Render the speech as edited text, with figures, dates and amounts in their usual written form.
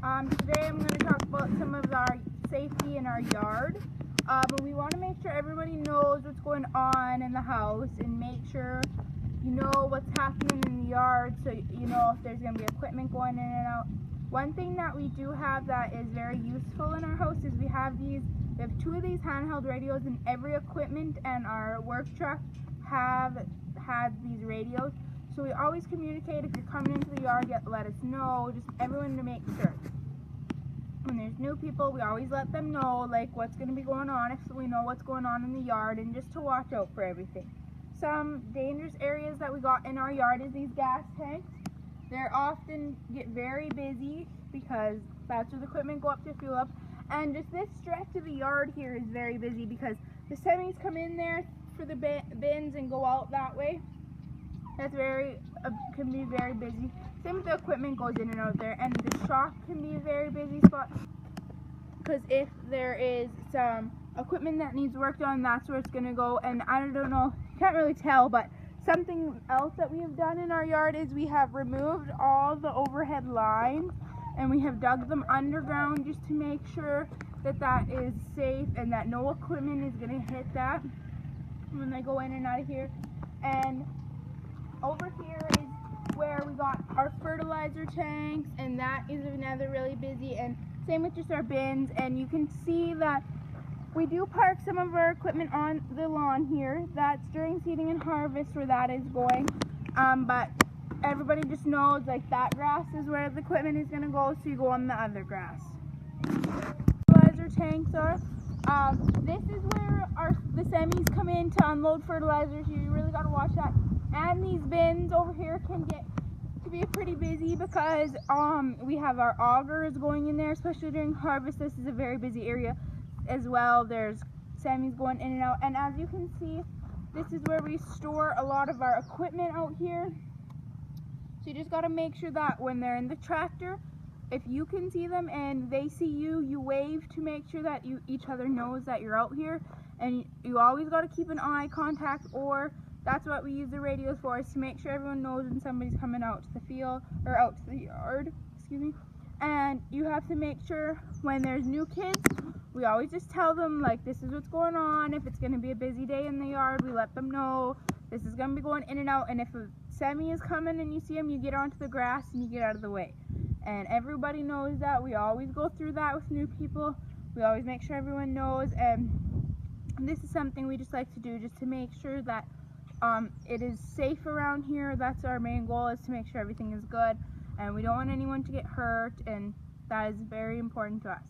Today I'm going to talk about some of our safety in our yard. But we want to make sure everybody knows what's going on in the house and make sure you know what's happening in the yard, so you know if there's going to be equipment going in and out. One thing that we do have that is very useful in our house is we have two of these handheld radios, and every equipment and our work truck have had these radios. So we always communicate. If you're coming into the yard, let us know, just everyone to make sure. When there's new people, we always let them know like what's going to be going on, if we know what's going on in the yard, and just to watch out for everything. Some dangerous areas that we got in our yard is these gas tanks. They often get very busy because that's where the equipment go up to fuel up. And just this stretch of the yard here is very busy because the semis come in there for the bins and go out that way. That's can be very busy. Same with the equipment goes in and out there, and the shop can be a very busy spot because if there is some equipment that needs worked on, that's where it's gonna go. And I don't know, can't really tell, but something else that we have done in our yard is we have removed all the overhead lines and we have dug them underground just to make sure that that is safe and that no equipment is gonna hit that when they go in and out of here. And over here is where we got our fertilizer tanks, and that is another really busy, and same with just our bins. And you can see that we do park some of our equipment on the lawn here. That's during seeding and harvest where that is going. But everybody just knows like that grass is where the equipment is going to go, so you go on the other grass. Fertilizer tanks are. This is where the semis come in to unload fertilizers. You really got to watch that. And these bins over here can get to be pretty busy because we have our augers going in there, especially during harvest. This is a very busy area as well. There's semis going in and out, and as you can see, this is where we store a lot of our equipment out here. So you just got to make sure that when they're in the tractor, if you can see them and they see you, you wave to make sure that each other knows that you're out here. And you always got to keep an eye contact, or that's what we use the radios for, is to make sure everyone knows when somebody's coming out to the field or out to the yard, excuse me. And you have to make sure when there's new kids, we always just tell them like this is what's going on. If it's going to be a busy day in the yard, we let them know this is going to be going in and out. And if a semi is coming and you see them, you get onto the grass and you get out of the way. And everybody knows that. We always go through that with new people. We always make sure everyone knows. And this is something we just like to do just to make sure that it is safe around here. That's our main goal, is to make sure everything is good, and we don't want anyone to get hurt, and that is very important to us.